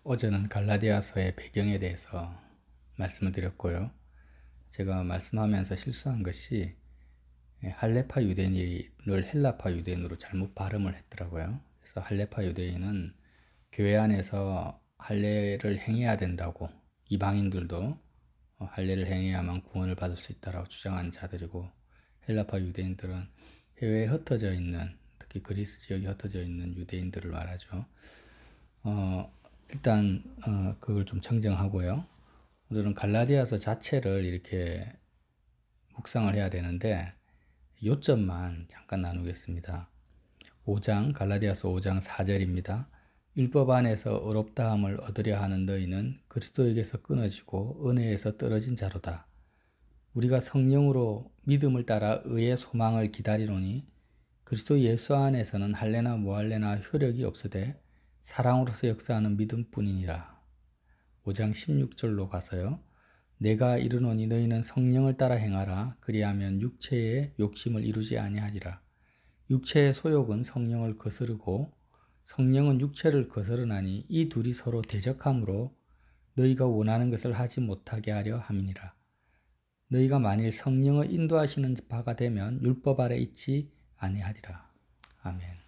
어제는 갈라디아서의 배경에 대해서 말씀을 드렸고요. 제가 말씀하면서 실수한 것이 할레파 유대인을 헬라파 유대인으로 잘못 발음을 했더라고요. 그래서 할레파 유대인은 교회 안에서 할례를 행해야 된다고, 이방인들도 할례를 행해야만 구원을 받을 수 있다고 주장하는 자들이고, 헬라파 유대인들은 해외에 흩어져 있는, 특히 그리스 지역에 흩어져 있는 유대인들을 말하죠. 일단 그걸 좀 청정하고요. 오늘은 갈라디아서 자체를 이렇게 묵상을 해야 되는데 요점만 잠깐 나누겠습니다. 갈라디아서 5장 4절입니다. 율법 안에서 의롭다함을 얻으려 하는 너희는 그리스도에게서 끊어지고 은혜에서 떨어진 자로다. 우리가 성령으로 믿음을 따라 의의 소망을 기다리노니 그리스도 예수 안에서는 할례나 무할례나 효력이 없으되 사랑으로서 역사하는 믿음뿐이니라. 5장 16절로 가서요. 내가 이르노니 너희는 성령을 따라 행하라. 그리하면 육체의 욕심을 이루지 아니하리라. 육체의 소욕은 성령을 거스르고 성령은 육체를 거스르나니 이 둘이 서로 대적함으로 너희가 원하는 것을 하지 못하게 하려 함이니라. 너희가 만일 성령의 인도하시는 바가 되면 율법 아래 있지 아니하리라. 아멘.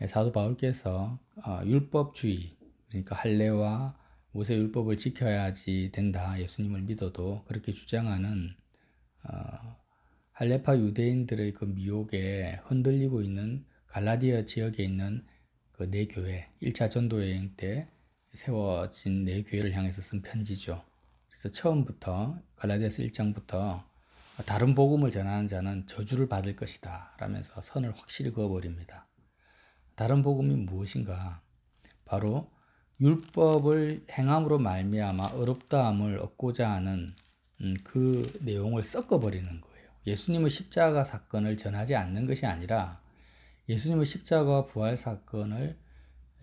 사도 바울께서 율법주의, 그러니까 할례와 모세 율법을 지켜야지 된다, 예수님을 믿어도 그렇게 주장하는 할레파 유대인들의 그 미혹에 흔들리고 있는 갈라디아 지역에 있는 그 네 교회, 1차 전도 여행 때 세워진 네 교회를 향해서 쓴 편지죠. 그래서 처음부터 갈라디아서 1장부터 다른 복음을 전하는 자는 저주를 받을 것이다 라면서 선을 확실히 그어버립니다. 다른 복음이 무엇인가? 바로 율법을 행함으로 말미암아 의롭다함을 얻고자 하는 그 내용을 섞어버리는 거예요. 예수님의 십자가 사건을 전하지 않는 것이 아니라 예수님의 십자가와 부활 사건을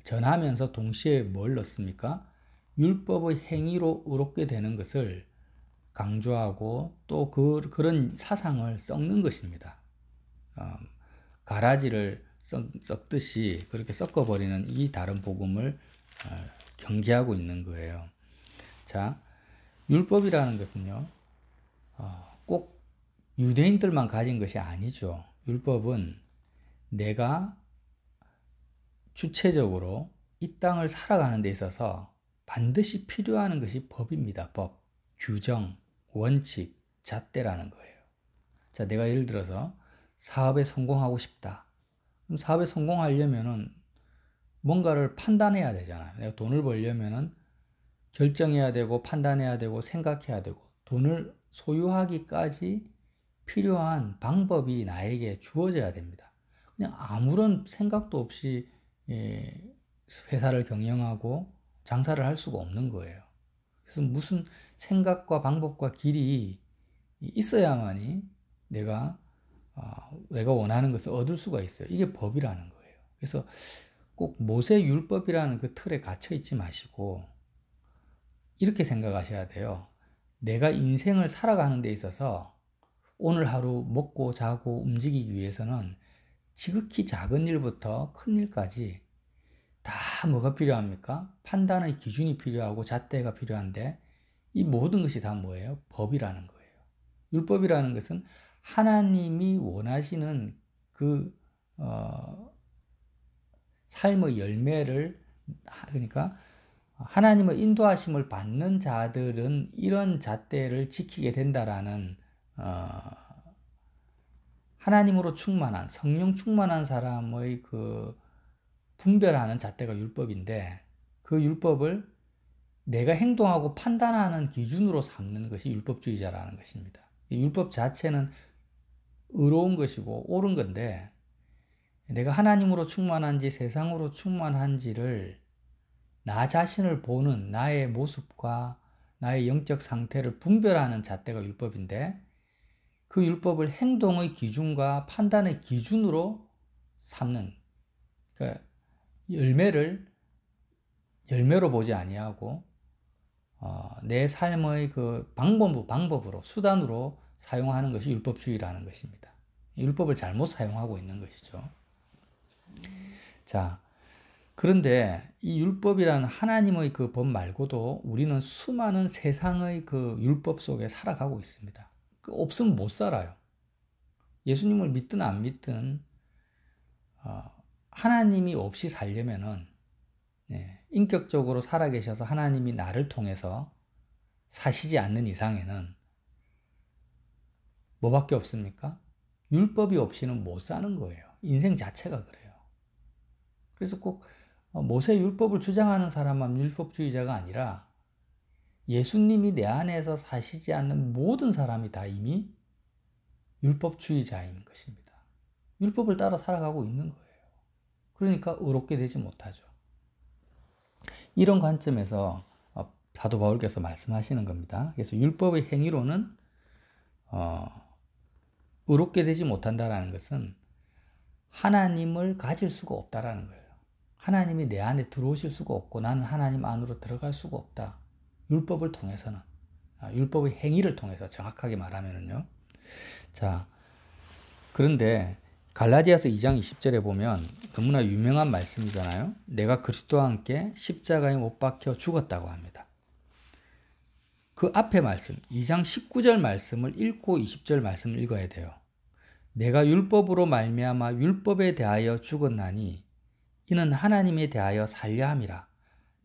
전하면서 동시에 뭘 넣습니까? 율법의 행위로 의롭게 되는 것을 강조하고 또 그런 사상을 섞는 것입니다. 가라지를 섞듯이 그렇게 섞어버리는 이 다른 복음을 경계하고 있는 거예요. 자, 율법이라는 것은요, 꼭 유대인들만 가진 것이 아니죠. 율법은 내가 주체적으로 이 땅을 살아가는 데 있어서 반드시 필요한 것이 법입니다. 법, 규정, 원칙, 잣대라는 거예요. 자, 내가 예를 들어서 사업에 성공하고 싶다. 그럼 사업에 성공하려면은 뭔가를 판단해야 되잖아요. 내가 돈을 벌려면은 결정해야 되고 판단해야 되고 생각해야 되고 돈을 소유하기까지 필요한 방법이 나에게 주어져야 됩니다. 그냥 아무런 생각도 없이 회사를 경영하고 장사를 할 수가 없는 거예요. 그래서 무슨 생각과 방법과 길이 있어야만이 내가 원하는 것을 얻을 수가 있어요. 이게 법이라는 거예요. 그래서 꼭 모세 율법이라는 그 틀에 갇혀 있지 마시고 이렇게 생각하셔야 돼요. 내가 인생을 살아가는 데 있어서 오늘 하루 먹고 자고 움직이기 위해서는 지극히 작은 일부터 큰 일까지 다 뭐가 필요합니까? 판단의 기준이 필요하고 잣대가 필요한데 이 모든 것이 다 뭐예요? 법이라는 거예요. 율법이라는 것은 하나님이 원하시는 그 삶의 열매를, 그러니까 하나님의 인도하심을 받는 자들은 이런 잣대를 지키게 된다라는 하나님으로 충만한, 성령 충만한 사람의 그 분별하는 잣대가 율법인데 그 율법을 내가 행동하고 판단하는 기준으로 삼는 것이 율법주의자라는 것입니다. 율법 자체는 의로운 것이고 옳은 건데 내가 하나님으로 충만한지 세상으로 충만한지를 나 자신을 보는 나의 모습과 나의 영적 상태를 분별하는 잣대가 율법인데 그 율법을 행동의 기준과 판단의 기준으로 삼는, 그러니까 열매로 보지 아니하고 내 삶의 그 방법으로 수단으로 사용하는 것이 율법주의라는 것입니다. 율법을 잘못 사용하고 있는 것이죠. 자, 그런데 이 율법이라는 하나님의 그 법 말고도 우리는 수많은 세상의 그 율법 속에 살아가고 있습니다. 그 없으면 못 살아요. 예수님을 믿든 안 믿든 하나님이 없이 살려면은 인격적으로 살아계셔서 하나님이 나를 통해서 사시지 않는 이상에는 뭐밖에 없습니까? 율법이 없이는 못 사는 거예요. 인생 자체가 그래요. 그래서 꼭 모세 율법을 주장하는 사람만 율법주의자가 아니라 예수님이 내 안에서 사시지 않는 모든 사람이 다 이미 율법주의자인 것입니다. 율법을 따라 살아가고 있는 거예요. 그러니까 의롭게 되지 못하죠. 이런 관점에서 사도 바울께서 말씀하시는 겁니다. 그래서 율법의 행위로는 의롭게 되지 못한다라는 것은 하나님을 가질 수가 없다라는 거예요. 하나님이 내 안에 들어오실 수가 없고 나는 하나님 안으로 들어갈 수가 없다. 율법을 통해서는. 율법의 행위를 통해서 정확하게 말하면은요. 자, 그런데 갈라디아서 2장 20절에 보면 너무나 유명한 말씀이잖아요. 내가 그리스도와 함께 십자가에 못 박혀 죽었다고 합니다. 그 앞에 말씀, 2장 19절 말씀을 읽고 20절 말씀을 읽어야 돼요. 내가 율법으로 말미암아 율법에 대하여 죽었나니 이는 하나님에 대하여 살려 함이라.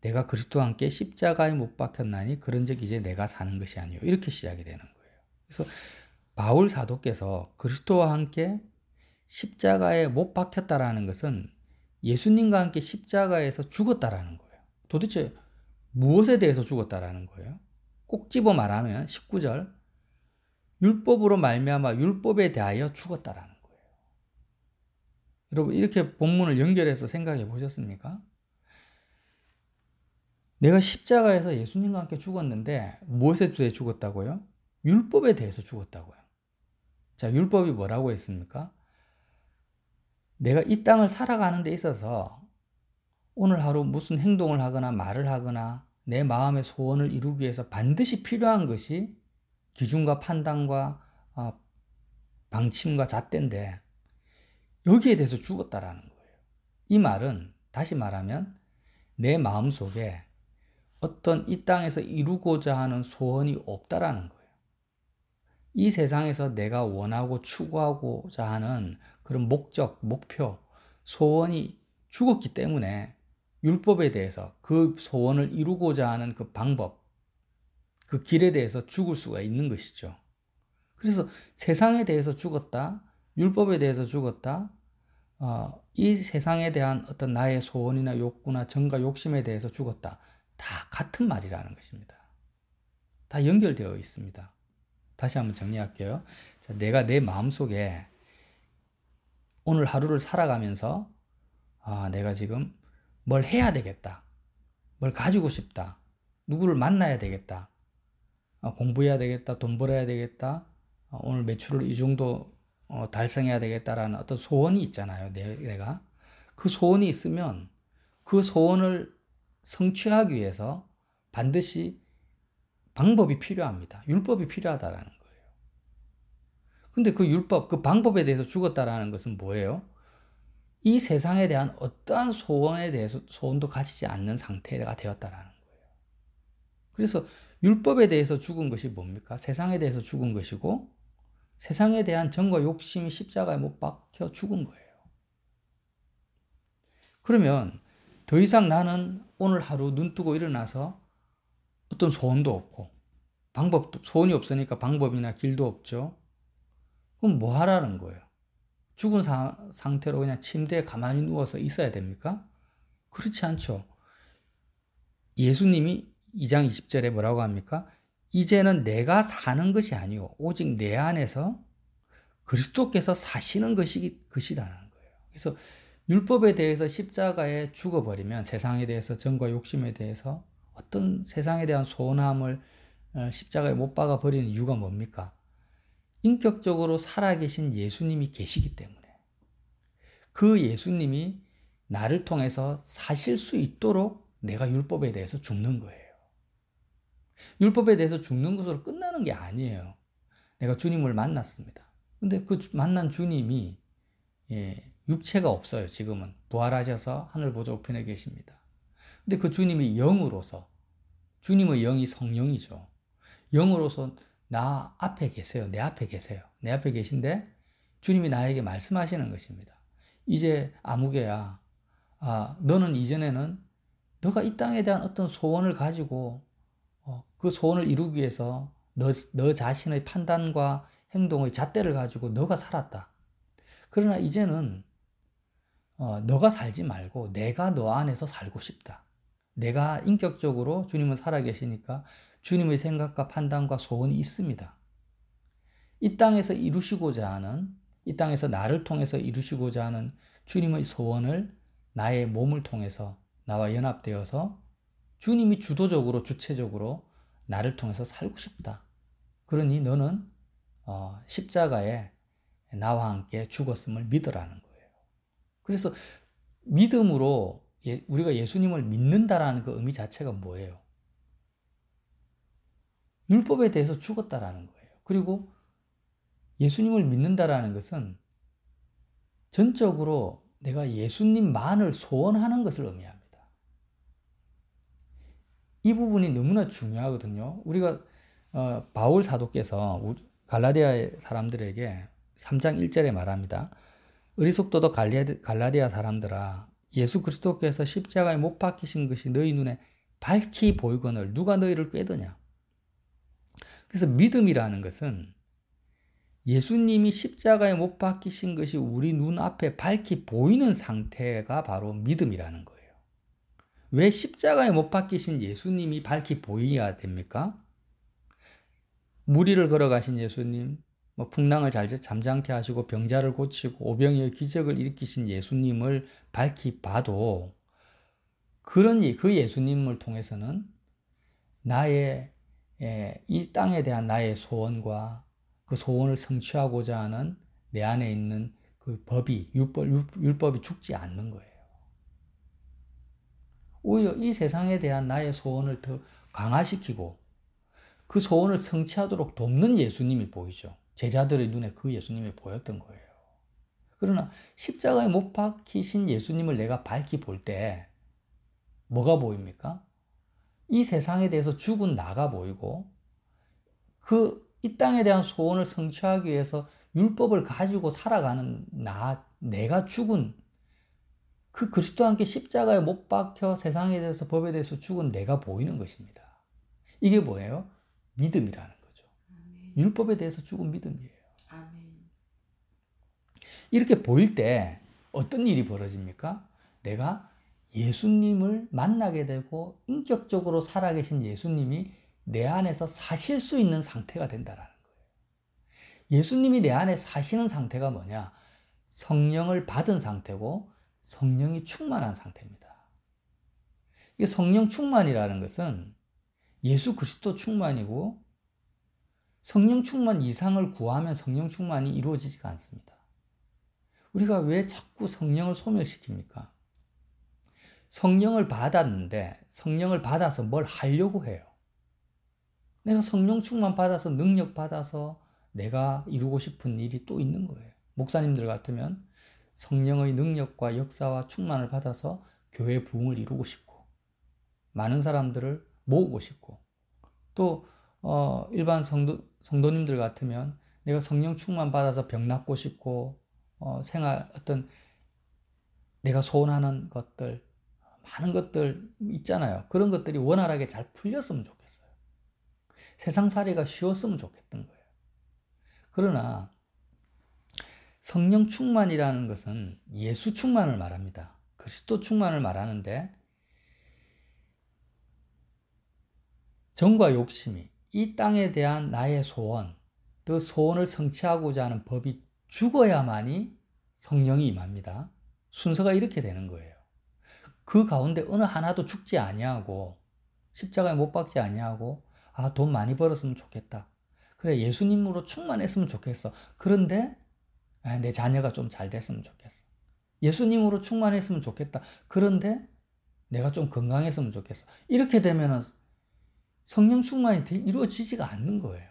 내가 그리스도와 함께 십자가에 못 박혔나니 그런즉 이제 내가 사는 것이 아니요. 이렇게 시작이 되는 거예요. 그래서 바울 사도께서 그리스도와 함께 십자가에 못 박혔다라는 것은 예수님과 함께 십자가에서 죽었다라는 거예요. 도대체 무엇에 대해서 죽었다라는 거예요? 꼭 집어 말하면 19절 율법으로 말미암아 율법에 대하여 죽었다라는 거예요. 여러분 이렇게 본문을 연결해서 생각해 보셨습니까? 내가 십자가에서 예수님과 함께 죽었는데 무엇에 대해 죽었다고요? 율법에 대해서 죽었다고요. 자, 율법이 뭐라고 했습니까? 내가 이 땅을 살아가는 데 있어서 오늘 하루 무슨 행동을 하거나 말을 하거나 내 마음의 소원을 이루기 위해서 반드시 필요한 것이 기준과 판단과 방침과 잣대인데 여기에 대해서 죽었다라는 거예요. 이 말은 다시 말하면 내 마음속에 어떤 이 땅에서 이루고자 하는 소원이 없다라는 거예요. 이 세상에서 내가 원하고 추구하고자 하는 그런 목적, 목표, 소원이 죽었기 때문에 율법에 대해서 그 소원을 이루고자 하는 그 방법, 그 길에 대해서 죽을 수가 있는 것이죠. 그래서 세상에 대해서 죽었다, 율법에 대해서 죽었다, 이 세상에 대한 어떤 나의 소원이나 욕구나 정과 욕심에 대해서 죽었다. 다 같은 말이라는 것입니다. 다 연결되어 있습니다. 다시 한번 정리할게요. 자, 내가 내 마음속에 오늘 하루를 살아가면서 내가 지금 뭘 해야 되겠다. 뭘 가지고 싶다. 누구를 만나야 되겠다. 공부해야 되겠다. 돈 벌어야 되겠다. 오늘 매출을 이 정도 달성해야 되겠다라는 어떤 소원이 있잖아요. 내가. 그 소원이 있으면 그 소원을 성취하기 위해서 반드시 방법이 필요합니다. 율법이 필요하다라는 거예요. 근데 그 율법, 그 방법에 대해서 죽었다라는 것은 뭐예요? 이 세상에 대한 어떠한 소원에 대해서 소원도 가지지 않는 상태가 되었다라는 거예요. 그래서 율법에 대해서 죽은 것이 뭡니까? 세상에 대해서 죽은 것이고 세상에 대한 정과 욕심이 십자가에 못 박혀 죽은 거예요. 그러면 더 이상 나는 오늘 하루 눈 뜨고 일어나서 어떤 소원도 없고 방법도 소원이 없으니까 방법이나 길도 없죠. 그럼 뭐 하라는 거예요? 죽은 상태로 그냥 침대에 가만히 누워서 있어야 됩니까? 그렇지 않죠. 예수님이 2장 20절에 뭐라고 합니까? 이제는 내가 사는 것이 아니요 오직 내 안에서 그리스도께서 사시는 것이라는 거예요. 그래서 율법에 대해서 십자가에 죽어버리면 세상에 대해서 정과 욕심에 대해서 어떤 세상에 대한 소원함을 십자가에 못 박아 버리는 이유가 뭡니까? 인격적으로 살아계신 예수님이 계시기 때문에 그 예수님이 나를 통해서 사실 수 있도록 내가 율법에 대해서 죽는 거예요. 율법에 대해서 죽는 것으로 끝나는 게 아니에요. 내가 주님을 만났습니다. 근데 그 만난 주님이 육체가 없어요. 지금은 부활하셔서 하늘 보좌 우편에 계십니다. 근데 그 주님이 영으로서, 주님의 영이 성령이죠. 영으로서 나 앞에 계세요. 내 앞에 계세요. 내 앞에 계신데 주님이 나에게 말씀하시는 것입니다. 이제 아무개야, 너는 이전에는 너가 이 땅에 대한 어떤 소원을 가지고 그 소원을 이루기 위해서 너 자신의 판단과 행동의 잣대를 가지고 너가 살았다. 그러나 이제는 너가 살지 말고 내가 너 안에서 살고 싶다. 내가 인격적으로 주님은 살아계시니까 주님의 생각과 판단과 소원이 있습니다. 이 땅에서 이루시고자 하는, 이 땅에서 나를 통해서 이루시고자 하는 주님의 소원을 나의 몸을 통해서 나와 연합되어서 주님이 주도적으로 주체적으로 나를 통해서 살고 싶다. 그러니 너는 십자가에 나와 함께 죽었음을 믿으라는 거예요. 그래서 믿음으로 우리가 예수님을 믿는다라는 그 의미 자체가 뭐예요? 율법에 대해서 죽었다라는 거예요. 그리고 예수님을 믿는다라는 것은 전적으로 내가 예수님만을 소원하는 것을 의미합니다. 이 부분이 너무나 중요하거든요. 우리가 바울 사도께서 갈라디아 사람들에게 3장 1절에 말합니다. 어리석도도 갈라디아 사람들아, 예수 그리스도께서 십자가에 못 박히신 것이 너희 눈에 밝히 보이거늘 누가 너희를 꾀드냐. 그래서 믿음이라는 것은 예수님이 십자가에 못 박히신 것이 우리 눈앞에 밝히 보이는 상태가 바로 믿음이라는 거예요. 왜 십자가에 못 박히신 예수님이 밝히 보여야 됩니까? 무리를 걸어가신 예수님, 풍랑을 잠잠케 하시고 병자를 고치고 오병이의 기적을 일으키신 예수님을 밝히 봐도 그 예수님을 통해서는 나의 이 땅에 대한 나의 소원과 그 소원을 성취하고자 하는 내 안에 있는 그 법이 율법이 죽지 않는 거예요. 오히려 이 세상에 대한 나의 소원을 더 강화시키고 그 소원을 성취하도록 돕는 예수님이 보이죠. 제자들의 눈에 그 예수님이 보였던 거예요. 그러나 십자가에 못 박히신 예수님을 내가 밝히 볼 때 뭐가 보입니까? 이 세상에 대해서 죽은 나가 보이고 이 땅에 대한 소원을 성취하기 위해서 율법을 가지고 살아가는 내가 죽은 그 그리스도와 함께 십자가에 못 박혀 세상에 대해서 법에 대해서 죽은 내가 보이는 것입니다. 이게 뭐예요? 믿음이라는 거죠. 아멘. 율법에 대해서 죽은 믿음이에요. 아멘. 이렇게 보일 때 어떤 일이 벌어집니까? 내가 예수님을 만나게 되고 인격적으로 살아계신 예수님이 내 안에서 사실 수 있는 상태가 된다라는 거예요. 예수님이 내 안에 사시는 상태가 뭐냐? 성령을 받은 상태고 성령이 충만한 상태입니다. 이 성령 충만이라는 것은 예수 그리스도 충만이고 성령 충만 이상을 구하면 성령 충만이 이루어지지가 않습니다. 우리가 왜 자꾸 성령을 소멸시킵니까? 성령을 받았는데 성령을 받아서 뭘 하려고 해요. 내가 성령 충만 받아서 능력 받아서 내가 이루고 싶은 일이 또 있는 거예요. 목사님들 같으면 성령의 능력과 역사와 충만을 받아서 교회 부흥을 이루고 싶고 많은 사람들을 모으고 싶고 또 일반 성도님들 같으면 내가 성령 충만 받아서 병 낫고 싶고 어떤 내가 소원하는 것들 많은 것들 있잖아요. 그런 것들이 원활하게 잘 풀렸으면 좋겠어요. 세상살이가 쉬웠으면 좋겠던 거예요. 그러나 성령 충만이라는 것은 예수 충만을 말합니다. 그리스도 충만을 말하는데 정과 욕심이 이 땅에 대한 나의 소원, 그 소원을 성취하고자 하는 법이 죽어야만이 성령이 임합니다. 순서가 이렇게 되는 거예요. 그 가운데 어느 하나도 죽지 아니하고 십자가에 못 박지 아니하고 돈 많이 벌었으면 좋겠다. 그래 예수님으로 충만했으면 좋겠어. 그런데 내 자녀가 좀 잘 됐으면 좋겠어. 예수님으로 충만했으면 좋겠다. 그런데 내가 좀 건강했으면 좋겠어. 이렇게 되면 성령 충만이 이루어지지가 않는 거예요.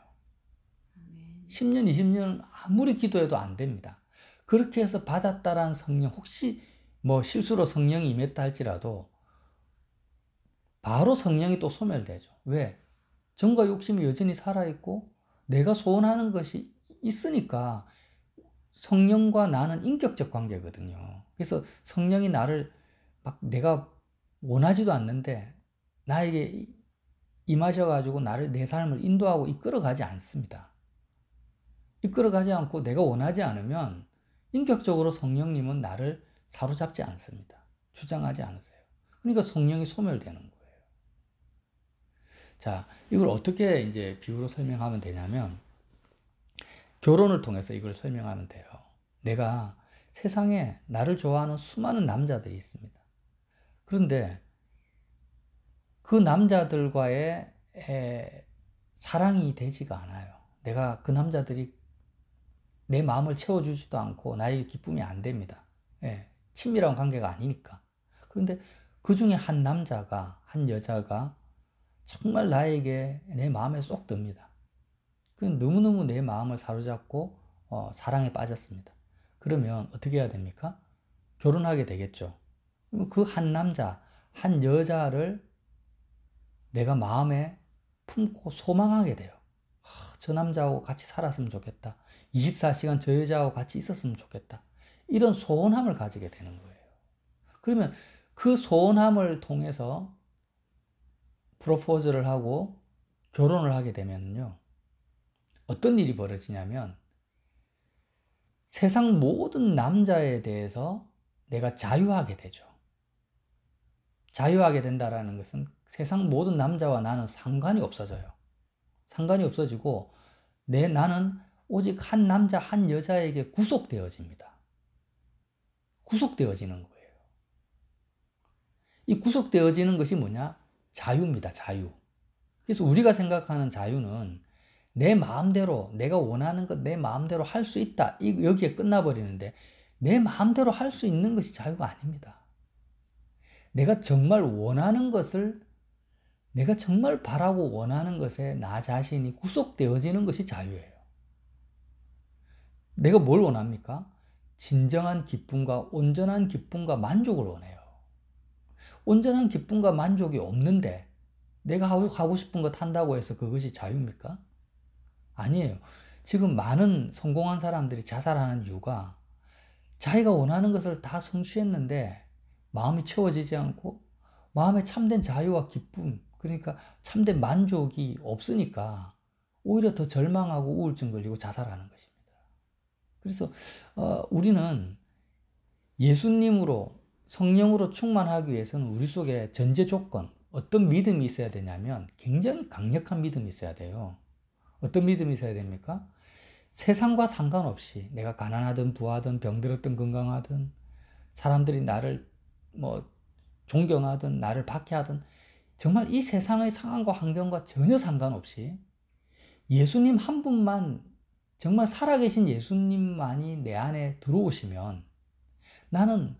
10년, 20년 아무리 기도해도 안 됩니다. 그렇게 해서 받았다라는 성령, 혹시 뭐 실수로 성령이 임했다 할지라도 바로 성령이 또 소멸되죠. 왜? 정과 욕심이 여전히 살아있고 내가 소원하는 것이 있으니까. 성령과 나는 인격적 관계거든요. 그래서 성령이 나를 막 내가 원하지도 않는데 나에게 임하셔가지고 내 삶을 인도하고 이끌어가지 않습니다. 이끌어가지 않고 내가 원하지 않으면 인격적으로 성령님은 나를 사로잡지 않습니다. 주장하지 않으세요. 그러니까 성령이 소멸되는 거예요. 자, 이걸 어떻게 이제 비유로 설명하면 되냐면, 결혼을 통해서 이걸 설명하면 돼요. 내가 세상에 나를 좋아하는 수많은 남자들이 있습니다. 그런데 그 남자들과의 사랑이 되지가 않아요. 내가 그 남자들이 내 마음을 채워주지도 않고 나에게 기쁨이 안 됩니다. 친밀한 관계가 아니니까. 그런데 그 중에 한 남자가, 한 여자가 정말 나에게 내 마음에 쏙 듭니다. 너무너무 내 마음을 사로잡고 사랑에 빠졌습니다. 그러면 어떻게 해야 됩니까? 결혼하게 되겠죠. 그 한 남자, 한 여자를 내가 마음에 품고 소망하게 돼요. 저 남자하고 같이 살았으면 좋겠다. 24시간 저 여자하고 같이 있었으면 좋겠다. 이런 소원함을 가지게 되는 거예요. 그러면 그 소원함을 통해서 프로포즈를 하고 결혼을 하게 되면요. 어떤 일이 벌어지냐면 세상 모든 남자에 대해서 내가 자유하게 되죠. 자유하게 된다라는 것은 세상 모든 남자와 나는 상관이 없어져요. 상관이 없어지고 나는 오직 한 남자, 한 여자에게 구속되어집니다. 구속되어지는 거예요. 이 구속되어지는 것이 뭐냐? 자유입니다. 자유. 그래서 우리가 생각하는 자유는 내 마음대로, 내가 원하는 것 내 마음대로 할 수 있다. 여기에 끝나버리는데, 내 마음대로 할 수 있는 것이 자유가 아닙니다. 내가 정말 원하는 것을, 내가 정말 바라고 원하는 것에 나 자신이 구속되어지는 것이 자유예요. 내가 뭘 원합니까? 진정한 기쁨과 온전한 기쁨과 만족을 원해요. 온전한 기쁨과 만족이 없는데 내가 하고 싶은 것 한다고 해서 그것이 자유입니까? 아니에요. 지금 많은 성공한 사람들이 자살하는 이유가 자기가 원하는 것을 다 성취했는데 마음이 채워지지 않고 마음에 참된 자유와 기쁨, 그러니까 참된 만족이 없으니까 오히려 더 절망하고 우울증 걸리고 자살하는 것입니다. 그래서 우리는 예수님으로 성령으로 충만하기 위해서는 우리 속에 전제 조건, 어떤 믿음이 있어야 되냐면 굉장히 강력한 믿음이 있어야 돼요. 어떤 믿음이 있어야 됩니까? 세상과 상관없이 내가 가난하든 부하든 병들었든 건강하든 사람들이 나를 존경하든 나를 박해하든 정말 이 세상의 상황과 환경과 전혀 상관없이 예수님 한 분만, 정말 살아계신 예수님만이 내 안에 들어오시면 나는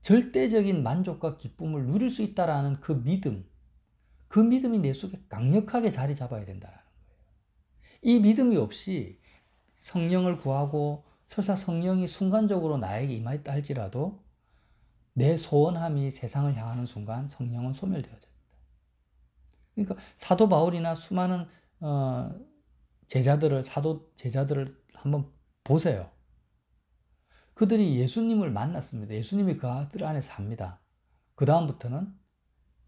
절대적인 만족과 기쁨을 누릴 수 있다라는 그 믿음이 내 속에 강력하게 자리 잡아야 된다는 거예요. 이 믿음이 없이 성령을 구하고 설사 성령이 순간적으로 나에게 임하였다 할지라도 내 소원함이 세상을 향하는 순간 성령은 소멸되어집니다. 그러니까 사도 바울이나 수많은 사도 제자들을 한번 보세요. 그들이 예수님을 만났습니다. 예수님이 그들 안에 삽니다. 그 다음부터는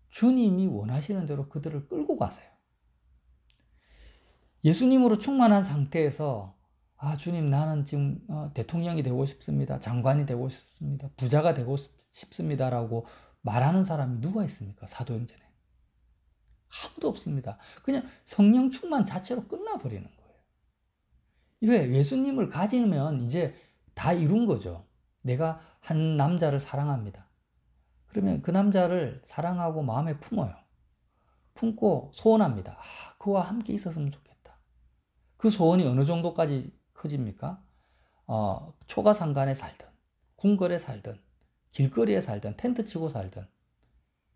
주님이 원하시는 대로 그들을 끌고 가세요. 예수님으로 충만한 상태에서 주님 나는 지금 대통령이 되고 싶습니다. 장관이 되고 싶습니다. 부자가 되고 싶습니다라고 말하는 사람이 누가 있습니까? 사도행전에. 아무도 없습니다. 그냥 성령 충만 자체로 끝나버리는 거예요. 왜? 예수님을 가지면 이제 다 이룬 거죠. 내가 한 남자를 사랑합니다. 그러면 그 남자를 사랑하고 마음에 품어요. 품고 소원합니다. 그와 함께 있었으면 좋겠다. 그 소원이 어느 정도까지 커집니까? 초가상간에 살든, 궁궐에 살든, 길거리에 살든, 텐트 치고 살든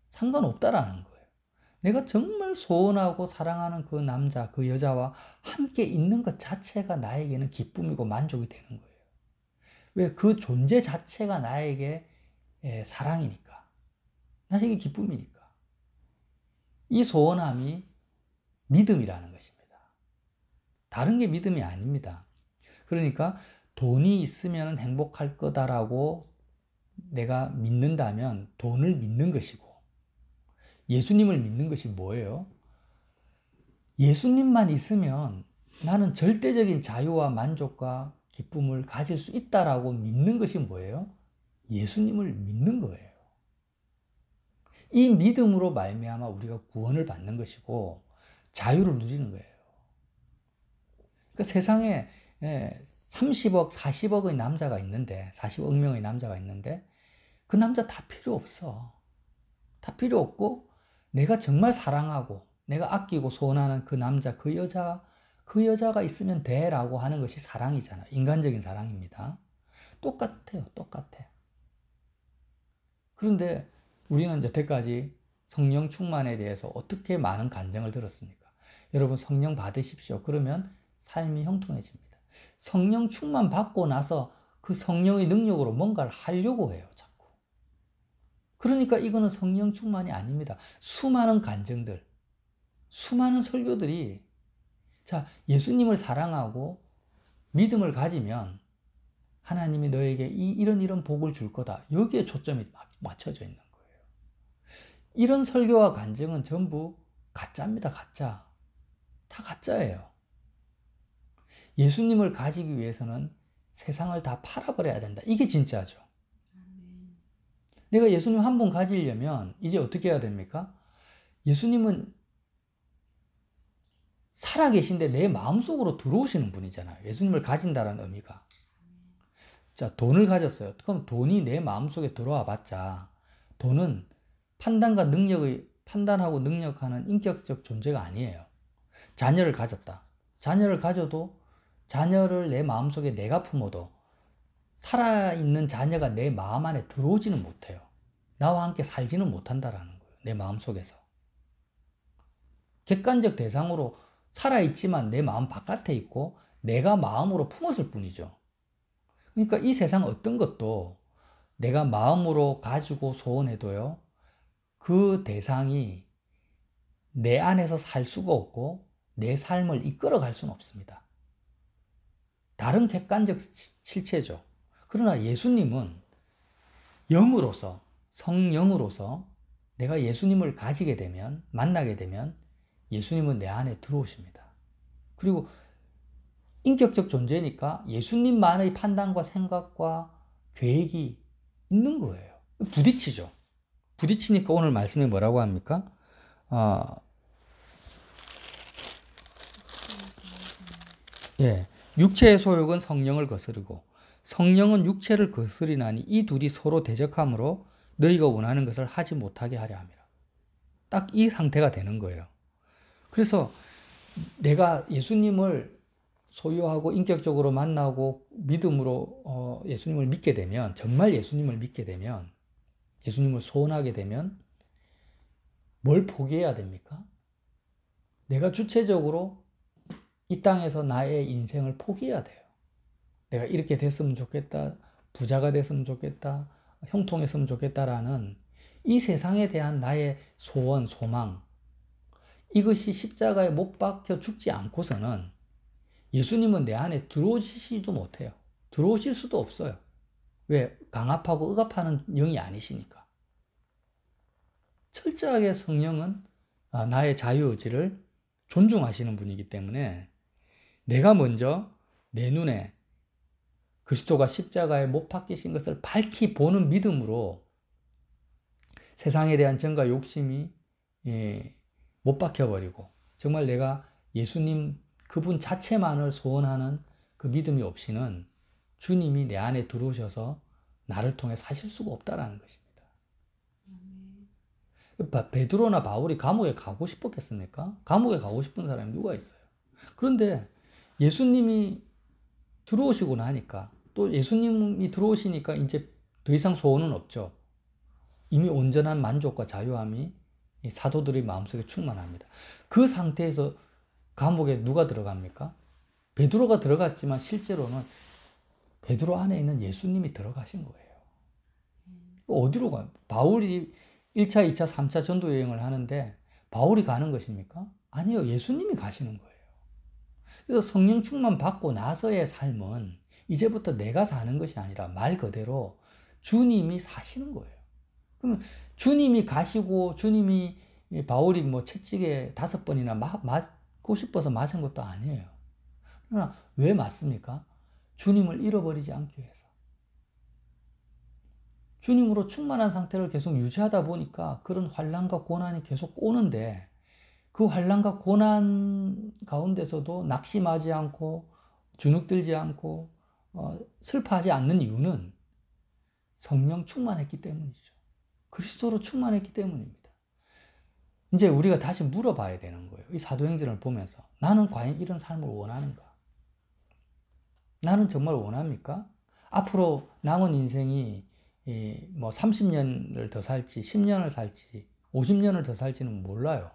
상관없다라는 거예요. 내가 정말 소원하고 사랑하는 그 남자, 그 여자와 함께 있는 것 자체가 나에게는 기쁨이고 만족이 되는 거예요. 왜? 그 존재 자체가 나에게 사랑이니까. 나에게 기쁨이니까. 이 소원함이 믿음이라는 것입니다. 다른 게 믿음이 아닙니다. 그러니까 돈이 있으면 행복할 거다라고 내가 믿는다면 돈을 믿는 것이고, 예수님을 믿는 것이 뭐예요? 예수님만 있으면 나는 절대적인 자유와 만족과 기쁨을 가질 수 있다라고 믿는 것이 뭐예요? 예수님을 믿는 거예요. 이 믿음으로 말미암아 우리가 구원을 받는 것이고 자유를 누리는 거예요. 그러니까 세상에 30억, 40억의 남자가 있는데, 40억 명의 남자가 있는데 그 남자 다 필요 없어. 다 필요 없고 내가 정말 사랑하고 내가 아끼고 소원하는 그 남자, 그 여자가 있으면 돼라고 하는 것이 사랑이잖아. 인간적인 사랑입니다. 똑같아요. 똑같아. 그런데 우리는 여태까지 성령 충만에 대해서 어떻게 많은 간증을 들었습니까? 여러분, 성령 받으십시오. 그러면 삶이 형통해집니다. 성령 충만 받고 나서 그 성령의 능력으로 뭔가를 하려고 해요, 자꾸. 그러니까 이거는 성령 충만이 아닙니다. 수많은 간증들, 수많은 설교들이, 자, 예수님을 사랑하고 믿음을 가지면 하나님이 너에게 이런 복을 줄 거다. 여기에 초점이 맞춰져 있는 거예요. 이런 설교와 간증은 전부 가짜입니다, 가짜. 다 가짜예요. 예수님을 가지기 위해서는 세상을 다 팔아버려야 된다. 이게 진짜죠. 내가 예수님 한 분 가지려면 이제 어떻게 해야 됩니까? 예수님은 살아계신데 내 마음속으로 들어오시는 분이잖아요. 예수님을 가진다는 의미가. 자, 돈을 가졌어요. 그럼 돈이 내 마음속에 들어와 봤자 돈은 판단하고 능력하는 인격적 존재가 아니에요. 자녀를 가졌다. 자녀를 가져도 자녀를 내 마음속에 내가 품어도 살아있는 자녀가 내 마음 안에 들어오지는 못해요. 나와 함께 살지는 못한다라는 거예요. 내 마음속에서. 객관적 대상으로 살아있지만 내 마음 바깥에 있고 내가 마음으로 품었을 뿐이죠. 그러니까 이 세상 어떤 것도 내가 마음으로 가지고 소원해도요, 그 대상이 내 안에서 살 수가 없고 내 삶을 이끌어 갈 수는 없습니다. 다른 객관적 실체죠. 그러나 예수님은 영으로서, 성령으로서 내가 예수님을 가지게 되면, 만나게 되면 예수님은 내 안에 들어오십니다. 그리고 인격적 존재니까 예수님만의 판단과 생각과 계획이 있는 거예요. 부딪히죠. 부딪히니까 오늘 말씀에 뭐라고 합니까? 육체의 소욕은 성령을 거스르고 성령은 육체를 거스리나니 이 둘이 서로 대적함으로 너희가 원하는 것을 하지 못하게 하려 함이라. 딱 이 상태가 되는 거예요. 그래서 내가 예수님을 소유하고 인격적으로 만나고 믿음으로 예수님을 믿게 되면, 정말 예수님을 믿게 되면, 예수님을 소원하게 되면 뭘 포기해야 됩니까? 내가 주체적으로 이 땅에서 나의 인생을 포기해야 돼요. 내가 이렇게 됐으면 좋겠다, 부자가 됐으면 좋겠다, 형통했으면 좋겠다라는 이 세상에 대한 나의 소원, 소망, 이것이 십자가에 못 박혀 죽지 않고서는 예수님은 내 안에 들어오시지도 못해요. 들어오실 수도 없어요. 왜? 강압하고 억압하는 영이 아니시니까. 철저하게 성령은 나의 자유의지를 존중하시는 분이기 때문에 내가 먼저 내 눈에 그리스도가 십자가에 못 박히신 것을 밝히 보는 믿음으로 세상에 대한 정과 욕심이 못 박혀버리고 정말 내가 예수님 그분 자체만을 소원하는 그 믿음이 없이는 주님이 내 안에 들어오셔서 나를 통해 사실 수가 없다라는 것입니다. 베드로나 바울이 감옥에 가고 싶었겠습니까? 감옥에 가고 싶은 사람이 누가 있어요? 그런데 예수님이 들어오시고 나니까, 또 예수님이 들어오시니까 이제 더 이상 소원은 없죠. 이미 온전한 만족과 자유함이 사도들의 마음속에 충만합니다. 그 상태에서 감옥에 누가 들어갑니까? 베드로가 들어갔지만 실제로는 베드로 안에 있는 예수님이 들어가신 거예요. 어디로 가요? 바울이 1차, 2차, 3차 전도 여행을 하는데 바울이 가는 것입니까? 아니요. 예수님이 가시는 거예요. 그래서 성령 충만 받고 나서의 삶은 이제부터 내가 사는 것이 아니라 말 그대로 주님이 사시는 거예요. 그러면 주님이 가시고 주님이 바울이 뭐 채찍에 5번이나 맞고 싶어서 맞은 것도 아니에요. 그러나 왜 맞습니까? 주님을 잃어버리지 않기 위해서. 주님으로 충만한 상태를 계속 유지하다 보니까 그런 환난과 고난이 계속 오는데 그 환난과 고난 가운데서도 낙심하지 않고 주눅들지 않고 슬퍼하지 않는 이유는 성령 충만했기 때문이죠. 그리스도로 충만했기 때문입니다. 이제 우리가 다시 물어봐야 되는 거예요. 이 사도행전을 보면서 나는 과연 이런 삶을 원하는가? 나는 정말 원합니까? 앞으로 남은 인생이 뭐 30년을 더 살지, 10년을 살지, 50년을 더 살지는 몰라요.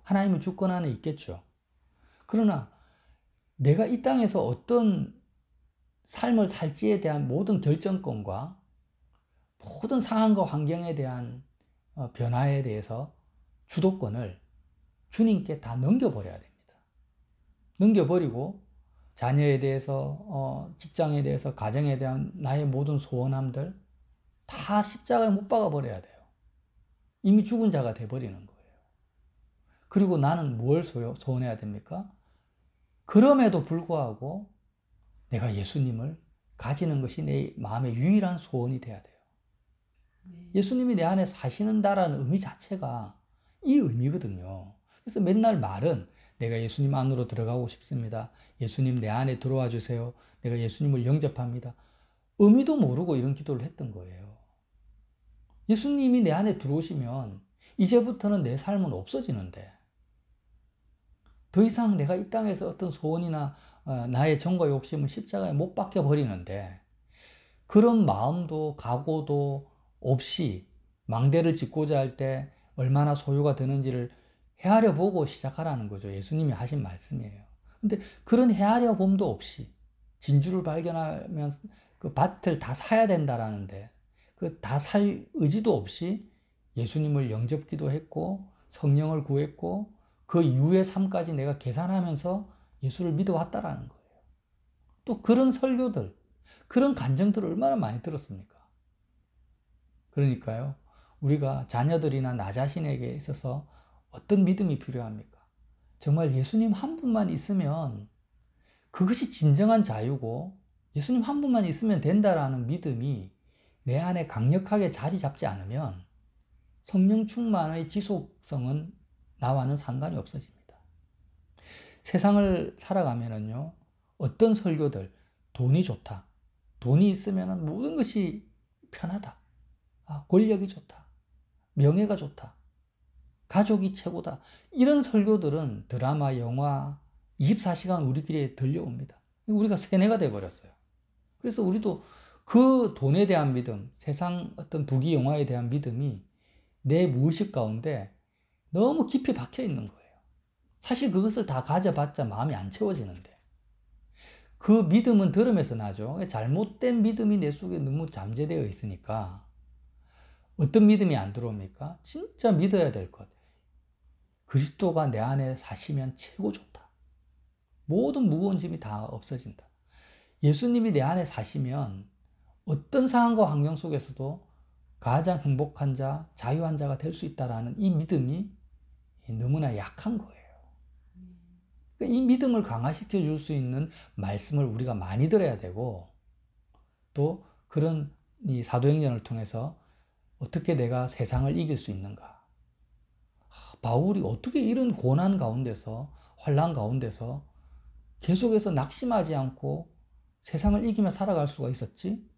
하나님의 주권 안에 있겠죠. 그러나 내가 이 땅에서 어떤 삶을 살지에 대한 모든 결정권과 모든 상황과 환경에 대한 변화에 대해서 주도권을 주님께 다 넘겨버려야 됩니다. 넘겨버리고 자녀에 대해서, 직장에 대해서, 가정에 대한 나의 모든 소원함들 다 십자가에 못 박아버려야 돼요. 이미 죽은 자가 돼버리는 거예요. 그리고 나는 뭘 소원해야 됩니까? 그럼에도 불구하고 내가 예수님을 가지는 것이 내 마음의 유일한 소원이 돼야 돼요. 예수님이 내 안에 사시는다라는 의미 자체가 이 의미거든요. 그래서 맨날 말은 내가 예수님 안으로 들어가고 싶습니다. 예수님 내 안에 들어와 주세요. 내가 예수님을 영접합니다. 의미도 모르고 이런 기도를 했던 거예요. 예수님이 내 안에 들어오시면 이제부터는 내 삶은 없어지는데 더 이상 내가 이 땅에서 어떤 소원이나 나의 정과 욕심은 십자가에 못 박혀 버리는데 그런 마음도 각오도 없이 망대를 짓고자 할 때 얼마나 소요가 되는지를 헤아려 보고 시작하라는 거죠. 예수님이 하신 말씀이에요. 근데 그런 헤아려 봄도 없이 진주를 발견하면 그 밭을 다 사야 된다라는데 그 다 살 의지도 없이 예수님을 영접기도 했고 성령을 구했고 그 이후의 삶까지 내가 계산하면서 예수를 믿어왔다라는 거예요. 또 그런 설교들, 그런 간증들을 얼마나 많이 들었습니까? 그러니까요, 우리가 자녀들이나 나 자신에게 있어서 어떤 믿음이 필요합니까? 정말 예수님 한 분만 있으면 그것이 진정한 자유고 예수님 한 분만 있으면 된다라는 믿음이 내 안에 강력하게 자리 잡지 않으면 성령 충만의 지속성은 나와는 상관이 없어집니다. 세상을 살아가면은요, 어떤 설교들, 돈이 좋다. 돈이 있으면 모든 것이 편하다. 권력이 좋다. 명예가 좋다. 가족이 최고다. 이런 설교들은 드라마, 영화 24시간 우리끼리 들려옵니다. 우리가 세뇌가 돼버렸어요. 그래서 우리도 그 돈에 대한 믿음, 세상 어떤 부귀 영화에 대한 믿음이 내 무의식 가운데 너무 깊이 박혀 있는 거예요. 사실 그것을 다 가져봤자 마음이 안 채워지는데 그 믿음은 들음에서 나죠. 잘못된 믿음이 내 속에 너무 잠재되어 있으니까 어떤 믿음이 안 들어옵니까? 진짜 믿어야 될 것. 그리스도가 내 안에 사시면 최고 좋다. 모든 무거운 짐이 다 없어진다. 예수님이 내 안에 사시면 어떤 상황과 환경 속에서도 가장 행복한 자, 자유한 자가 될 수 있다라는 이 믿음이 너무나 약한 거예요. 이 믿음을 강화시켜 줄 수 있는 말씀을 우리가 많이 들어야 되고 또 그런 이 사도행전을 통해서 어떻게 내가 세상을 이길 수 있는가? 바울이 어떻게 이런 고난 가운데서 환난 가운데서 계속해서 낙심하지 않고 세상을 이기며 살아갈 수가 있었지?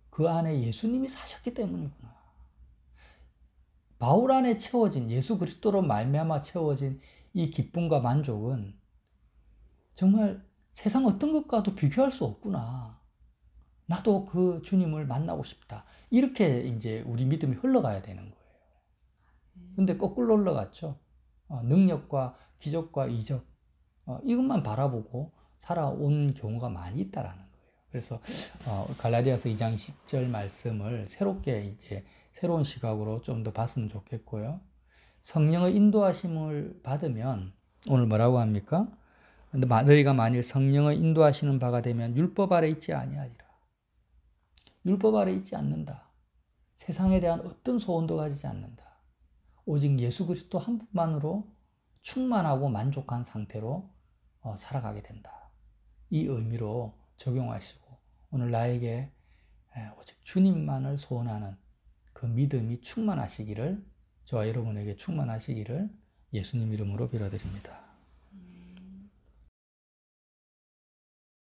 그 안에 예수님이 사셨기 때문이구나. 바울 안에 채워진 예수 그리스도로 말미암아 채워진 이 기쁨과 만족은 정말 세상 어떤 것과도 비교할 수 없구나. 나도 그 주님을 만나고 싶다. 이렇게 이제 우리 믿음이 흘러가야 되는 거예요. 근데 거꾸로 흘러갔죠. 능력과 기적과 이적, 이것만 바라보고 살아온 경우가 많이 있다라는 거예요. 그래서 갈라디아서 2장 10절 말씀을 새롭게 이제 새로운 시각으로 좀 더 봤으면 좋겠고요. 성령의 인도하심을 받으면 오늘 뭐라고 합니까? 너희가 만일 성령의 인도하시는 바가 되면 율법 아래 있지 아니하리라. 율법 아래 있지 않는다. 세상에 대한 어떤 소원도 가지지 않는다. 오직 예수 그리스도 한 분만으로 충만하고 만족한 상태로 살아가게 된다. 이 의미로 적용하시고 오늘 나에게 오직 주님만을 소원하는 그 믿음이 충만하시기를, 저와 여러분에게 충만하시기를 예수님 이름으로 빌어드립니다.